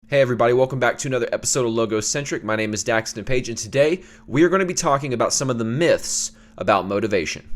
Hey everybody, welcome back to another episode of Logocentric. My name is Daxton Page, and today we are going to be talking about some of the myths about motivation.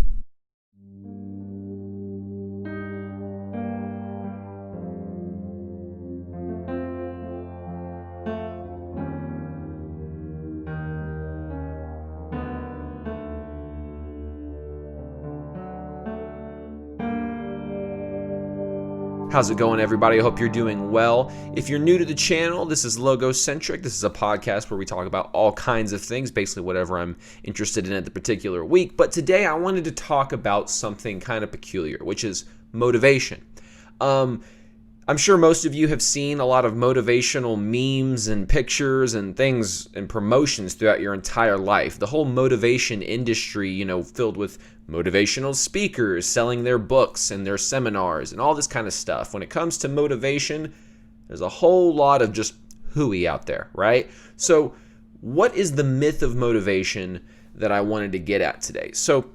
How's it going, everybody? I hope you're doing well. If you're new to the channel, this is Logocentric. This is a podcast where we talk about all kinds of things, basically whatever I'm interested in at the particular week. But today I wanted to talk about something kind of peculiar, which is motivation. I'm sure most of you have seen a lot of motivational memes and pictures and things and promotions throughout your entire life. The whole motivation industry, filled with motivational speakers selling their books and their seminars and all this kind of stuff. When it comes to motivation, there's a whole lot of just hooey out there, right? So what is the myth of motivation that I wanted to get at today? So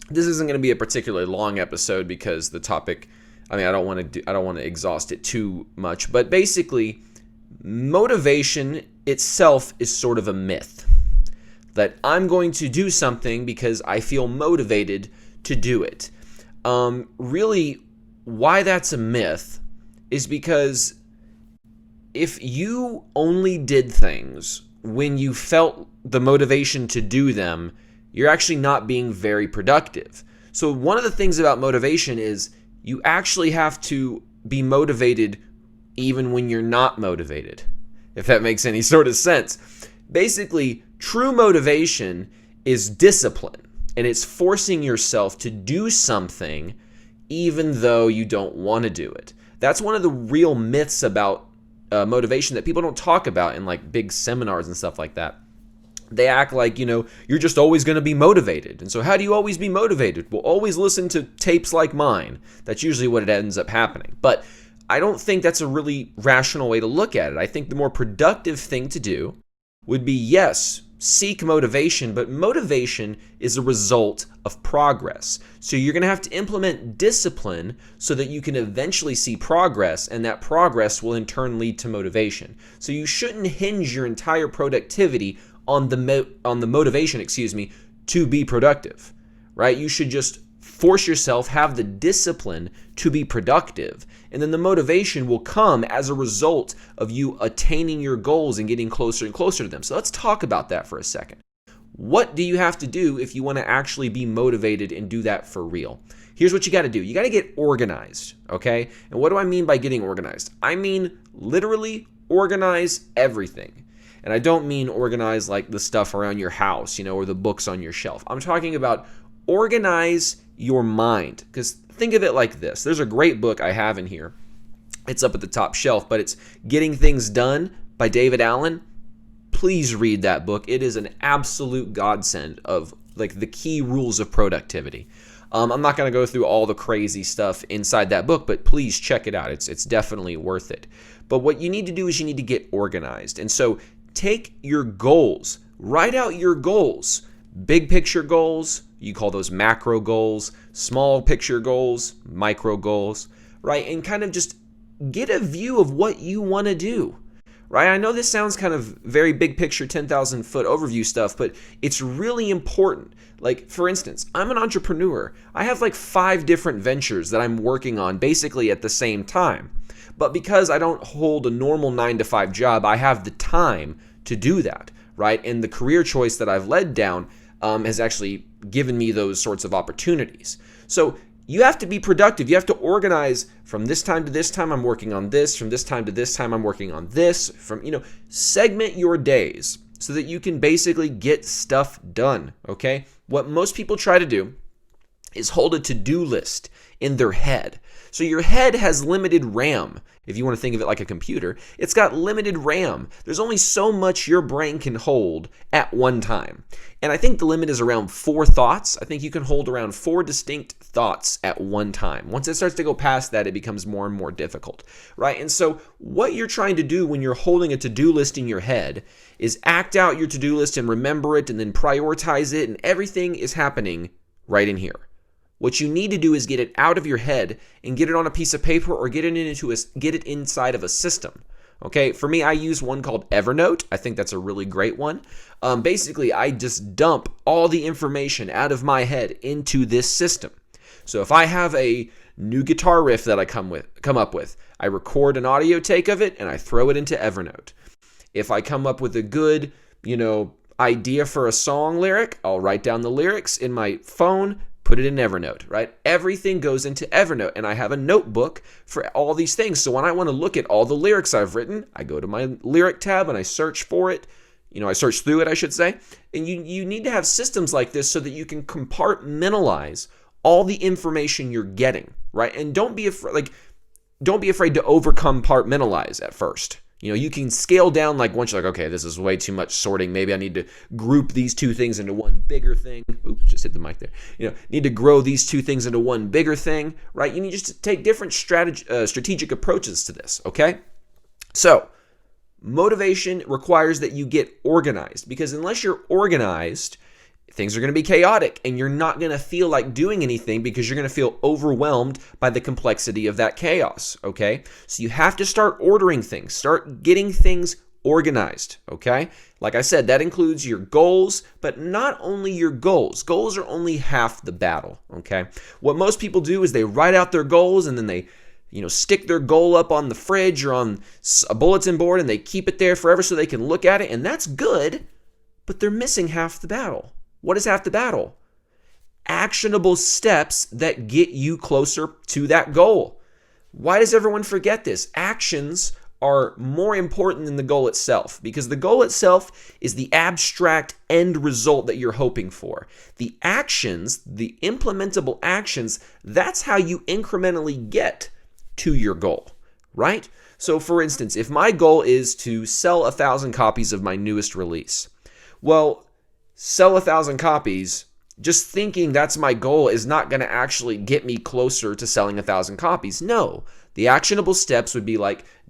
this isn't going to be a particularly long episode because the topic, I don't want to exhaust it too much, but basically motivation itself is sort of a myth. That I'm going to do something because I feel motivated to do it. Really, why that's a myth is because if you only did things when you felt the motivation to do them, you're actually not being very productive. So one of the things about motivation is you actually have to be motivated even when you're not motivated, if that makes any sort of sense. Basically, true motivation is discipline, and it's forcing yourself to do something even though you don't want to do it. That's one of the real myths about motivation that people don't talk about in like big seminars and stuff like that. They act like, you're just always going to be motivated. And so how do you always be motivated? Well, always listen to tapes like mine. That's usually what it ends up happening. But I don't think that's a really rational way to look at it. I think the more productive thing to do would be, yes, seek motivation, but motivation is a result of progress. So you're going to have to implement discipline so that you can eventually see progress, and that progress will in turn lead to motivation. So you shouldn't hinge your entire productivity on the motivation, to be productive, right? You should just force yourself, have the discipline to be productive, and then the motivation will come as a result of you attaining your goals and getting closer and closer to them. So let's talk about that for a second. What do you have to do if you want to actually be motivated and do that for real? Here's what you got to do. You got to get organized, okay? And what do I mean by getting organized? I mean literally organize everything. And I don't mean organize like the stuff around your house, or the books on your shelf. I'm talking about organize your mind. Because think of it like this. There's a great book I have in here. It's up at the top shelf, but it's Getting Things Done by David Allen. Please read that book. It is an absolute godsend of like the key rules of productivity. I'm not going to go through all the crazy stuff inside that book, but please check it out. It's definitely worth it. But what you need to do is you need to get organized. And so take your goals, write out your goals, big picture goals, you call those macro goals, small picture goals, micro goals, right? And kind of just get a view of what you want to do, right? I know this sounds kind of very big picture, 10,000 foot overview stuff, but it's really important. Like, for instance, I'm an entrepreneur. I have like 5 different ventures that I'm working on basically at the same time. But because I don't hold a normal 9-to-5 job, I have the time to do that, right? And the career choice that I've led down has actually given me those sorts of opportunities. So you have to be productive. You have to organize from this time to this time I'm working on this, from this time to this time I'm working on this, segment your days so that you can basically get stuff done, okay? What most people try to do is hold a to-do list in their head. So your head has limited RAM. If you want to think of it like a computer, it's got limited RAM. There's only so much your brain can hold at one time. And I think the limit is around 4 thoughts. I think you can hold around 4 distinct thoughts at one time. Once it starts to go past that, it becomes more and more difficult, right? And so what you're trying to do when you're holding a to-do list in your head is act out your to-do list and remember it and then prioritize it, and everything is happening right in here. What you need to do is get it out of your head and get it on a piece of paper or get it inside of a system. Okay, for me, I use one called Evernote. I think that's a really great one. Basically, I just dump all the information out of my head into this system. So if I have a new guitar riff that I come up with, I record an audio take of it and I throw it into Evernote. If I come up with a good, idea for a song lyric, I'll write down the lyrics in my phone, put it in Evernote, right? Everything goes into Evernote, and I have a notebook for all these things. So when I want to look at all the lyrics I've written, I go to my lyric tab and I search for it. I search through it, I should say. And you need to have systems like this so that you can compartmentalize all the information you're getting, right? And don't be afraid to over compartmentalize at first. You can scale down once you're okay, this is way too much sorting. Maybe I need to group these two things into one bigger thing. Oops, just hit the mic there. Need to grow these two things into one bigger thing, right? You need just to take different strategic approaches to this, okay? So, motivation requires that you get organized, because unless you're organized, things are going to be chaotic and you're not going to feel like doing anything because you're going to feel overwhelmed by the complexity of that chaos, okay? So you have to start ordering things, start getting things organized, okay? Like I said, that includes your goals, but not only your goals. Goals are only half the battle, okay? What most people do is they write out their goals and then they stick their goal up on the fridge or on a bulletin board and they keep it there forever so they can look at it, and that's good, but they're missing half the battle. What is half the battle? Actionable steps that get you closer to that goal. Why does everyone forget this? Actions are more important than the goal itself, because the goal itself is the abstract end result that you're hoping for. The actions, the implementable actions, that's how you incrementally get to your goal, right? So for instance, if my goal is to sell 1,000 copies of my newest release, well, sell 1,000 copies, just thinking that's my goal is not going to actually get me closer to selling 1,000 copies. No, the actionable steps would be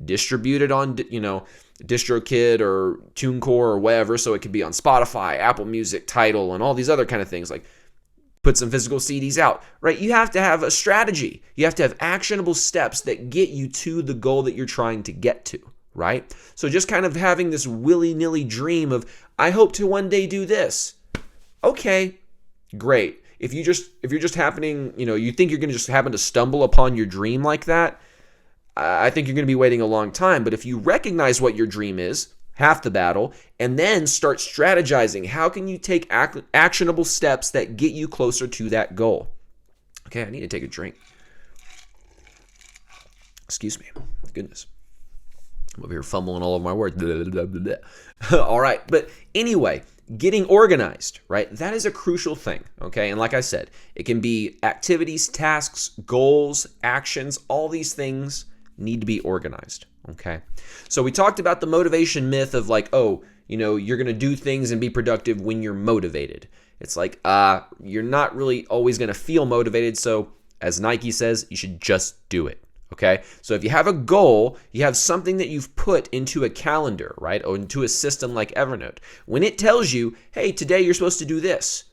distribute it on, DistroKid or TuneCore or whatever, so it could be on Spotify, Apple Music, Tidal, and all these other kind of things, put some physical CDs out, right? You have to have a strategy. You have to have actionable steps that get you to the goal that you're trying to get to, right? So just kind of having this willy-nilly dream of, I hope to one day do this. Okay, great. If you're just happening, you think you're going to just happen to stumble upon your dream like that, I think you're going to be waiting a long time. But if you recognize what your dream is, half the battle, and then start strategizing, how can you take actionable steps that get you closer to that goal? Okay, I need to take a drink. Excuse me. Goodness. I'm over here fumbling all over my words. All right, but anyway, getting organized, right? That is a crucial thing, okay? And like I said, it can be activities, tasks, goals, actions. All these things need to be organized, okay? So we talked about the motivation myth of you're going to do things and be productive when you're motivated. It's you're not really always going to feel motivated, so as Nike says, you should just do it. Okay, so if you have a goal, you have something that you've put into a calendar, right, or into a system like Evernote. When it tells you, hey, today you're supposed to do this,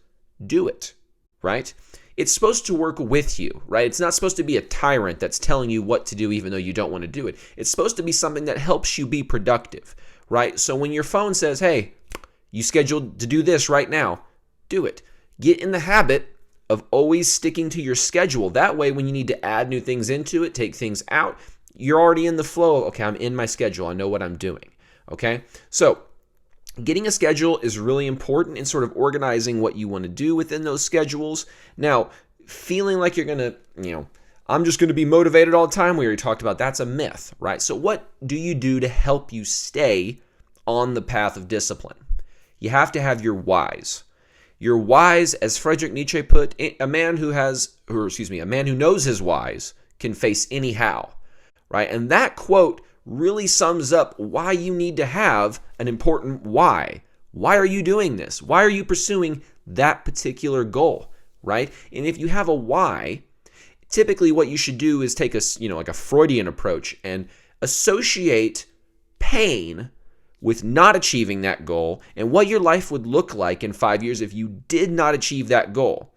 do it, right? It's supposed to work with you, right? It's not supposed to be a tyrant that's telling you what to do even though you don't want to do it. It's supposed to be something that helps you be productive, right? So when your phone says, hey, you scheduled to do this right now, do it. Get in the habit of always sticking to your schedule. That way, when you need to add new things into it, take things out, you're already in the flow. Okay, I'm in my schedule. I know what I'm doing. Okay, so getting a schedule is really important in sort of organizing what you want to do within those schedules. Now, feeling like you're going to, I'm just going to be motivated all the time, we already talked about, that's a myth, right? So what do you do to help you stay on the path of discipline? You have to have your whys. Your whys, as Friedrich Nietzsche put, a man who knows his whys can face any how, right? And that quote really sums up why you need to have an important why. Why are you doing this? Why are you pursuing that particular goal, right? And if you have a why, typically what you should do is take a Freudian approach and associate pain with not achieving that goal and what your life would look like in 5 years if you did not achieve that goal.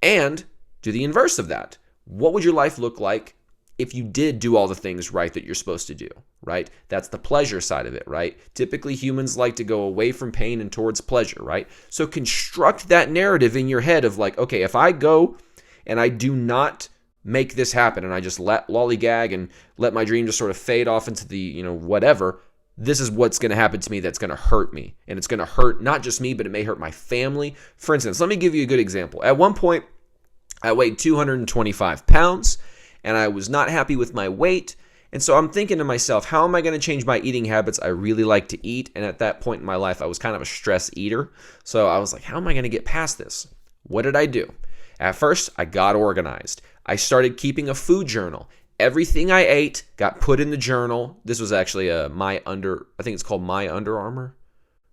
And do the inverse of that. What would your life look like if you did do all the things right that you're supposed to do, right? That's the pleasure side of it, right? Typically, humans like to go away from pain and towards pleasure, right? So construct that narrative in your head of like, okay, if I go and I do not make this happen and I just let lollygag and let my dream just sort of fade off into the, whatever, this is what's going to happen to me that's going to hurt me. And it's going to hurt not just me, but it may hurt my family. For instance, let me give you a good example. At one point, I weighed 225 pounds and I was not happy with my weight. And so I'm thinking to myself, how am I going to change my eating habits? I really like to eat. And at that point in my life, I was kind of a stress eater. So I was like, how am I going to get past this? What did I do? At first, I got organized. I started keeping a food journal. Everything I ate got put in the journal. This was actually I think it's called My Under Armour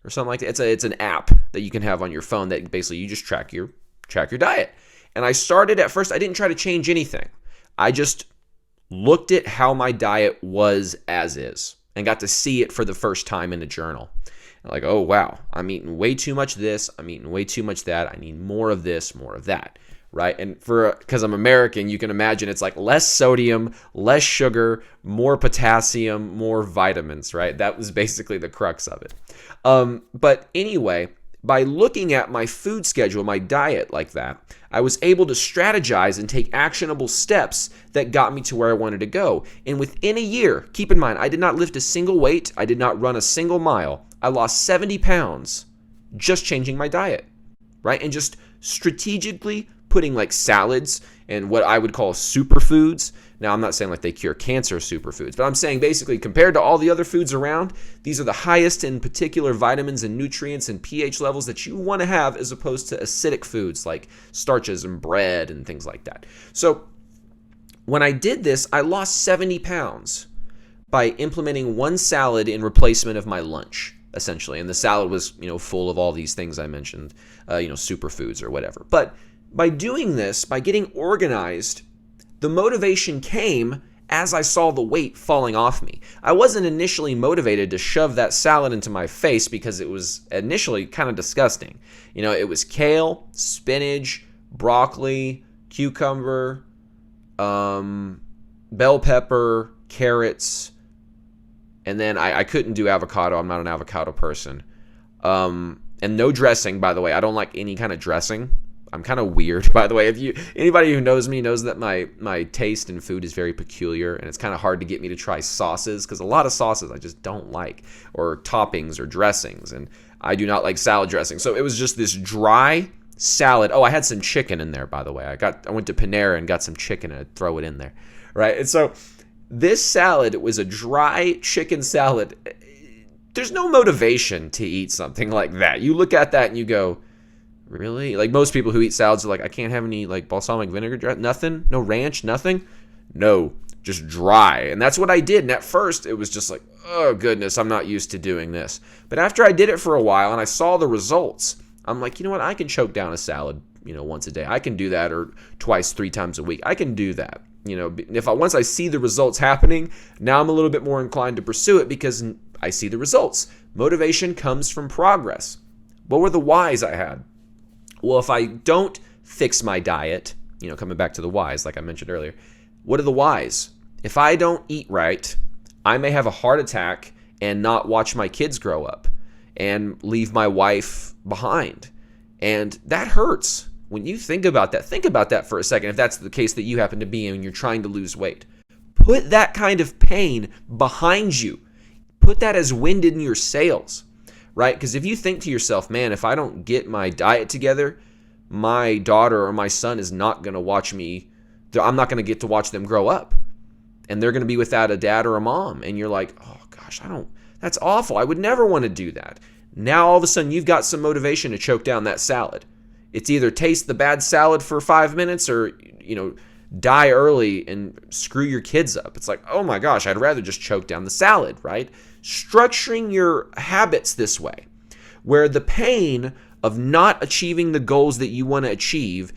or something like that. It's an app that you can have on your phone that basically you just track your diet. And I started at first, I didn't try to change anything. I just looked at how my diet was as is and got to see it for the first time in a journal. And like, oh wow, I'm eating way too much this, I'm eating way too much that, I need more of this, more of that. Right? And because I'm American, you can imagine it's like less sodium, less sugar, more potassium, more vitamins, right? That was basically the crux of it. But anyway, by looking at my food schedule, my diet like that, I was able to strategize and take actionable steps that got me to where I wanted to go. And within a year, keep in mind, I did not lift a single weight. I did not run a single mile. I lost 70 pounds just changing my diet, right? And just strategically putting like salads and what I would call superfoods. Now, I'm not saying like they cure cancer superfoods, but I'm saying basically compared to all the other foods around, these are the highest in particular vitamins and nutrients and pH levels that you want to have as opposed to acidic foods like starches and bread and things like that. So when I did this, I lost 70 pounds by implementing one salad in replacement of my lunch, essentially. And the salad was, full of all these things I mentioned, superfoods or whatever. But by doing this, by getting organized, the motivation came as I saw the weight falling off me. I wasn't initially motivated to shove that salad into my face because it was initially kind of disgusting. It was kale, spinach, broccoli, cucumber, bell pepper, carrots, and then I couldn't do avocado. I'm not an avocado person. And no dressing, by the way. I don't like any kind of dressing. I'm kind of weird, by the way. Anybody who knows me knows that my taste in food is very peculiar, and it's kind of hard to get me to try sauces because a lot of sauces I just don't like, or toppings or dressings, and I do not like salad dressing. So it was just this dry salad. Oh, I had some chicken in there, by the way. I went to Panera and got some chicken and I'd throw it in there, right? And so this salad was a dry chicken salad. There's no motivation to eat something like that. You look at that and you go, really? Like most people who eat salads are like, I can't have any like balsamic vinegar, nothing, no ranch, nothing. No, just dry. And that's what I did. And at first it was just like, oh goodness, I'm not used to doing this. But after I did it for a while and I saw the results, I'm like, you know what? I can choke down a salad, once a day. I can do that, or twice, 3 times a week. I can do that. Once I see the results happening, now I'm a little bit more inclined to pursue it because I see the results. Motivation comes from progress. What were the whys I had? Well, if I don't fix my diet, coming back to the whys, like I mentioned earlier, what are the whys? If I don't eat right, I may have a heart attack and not watch my kids grow up and leave my wife behind. And that hurts. When you think about that for a second, if that's the case that you happen to be in and you're trying to lose weight. Put that kind of pain behind you. Put that as wind in your sails. Right? Because if you think to yourself, man, if I don't get my diet together, my daughter or my son is not going to watch me. I'm not going to get to watch them grow up. And they're going to be without a dad or a mom. And you're like, oh gosh, that's awful. I would never want to do that. Now all of a sudden you've got some motivation to choke down that salad. It's either taste the bad salad for 5 minutes or, die early and screw your kids up. It's like, oh my gosh, I'd rather just choke down the salad, right? Structuring your habits this way, where the pain of not achieving the goals that you want to achieve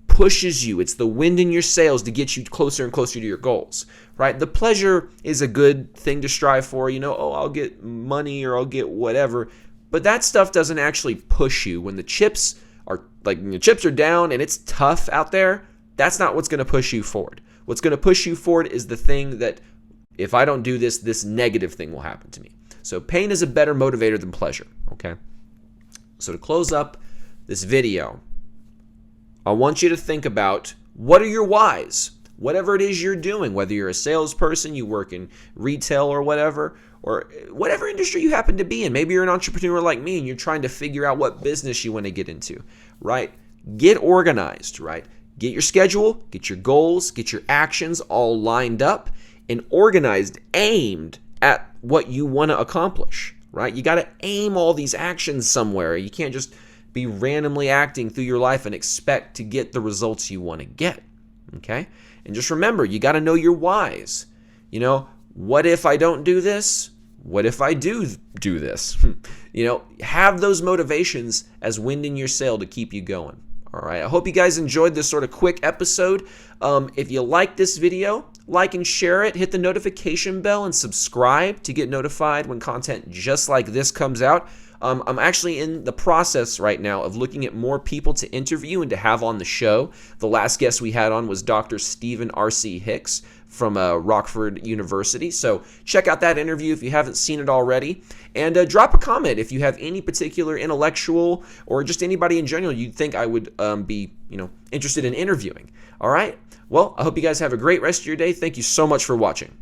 pushes you. It's the wind in your sails to get you closer and closer to your goals, right? The pleasure is a good thing to strive for. I'll get money or I'll get whatever, but that stuff doesn't actually push you. When the chips are down and it's tough out there, that's not what's going to push you forward. What's going to push you forward is the thing that, if I don't do this, this negative thing will happen to me. So pain is a better motivator than pleasure, okay? So to close up this video, I want you to think about, what are your whys? Whatever it is you're doing, whether you're a salesperson, you work in retail or whatever industry you happen to be in. Maybe you're an entrepreneur like me and you're trying to figure out what business you want to get into, right? Get organized, right? Get your schedule, get your goals, get your actions all lined up and organized, aimed at what you want to accomplish, right? You got to aim all these actions somewhere. You can't just be randomly acting through your life and expect to get the results you want to get, okay? And just remember, you got to know your whys. You know, what if I don't do this? What if I do this? You know, have those motivations as wind in your sail to keep you going. All right, I hope you guys enjoyed this sort of quick episode. If you like this video, like and share it, hit the notification bell and subscribe to get notified when content just like this comes out. I'm actually in the process right now of looking at more people to interview and to have on the show. The last guest we had on was Dr. Stephen R.C. Hicks from Rockford University. So check out that interview if you haven't seen it already. And drop a comment if you have any particular intellectual or just anybody in general you'd think I would be interested in interviewing. All right? Well, I hope you guys have a great rest of your day. Thank you so much for watching.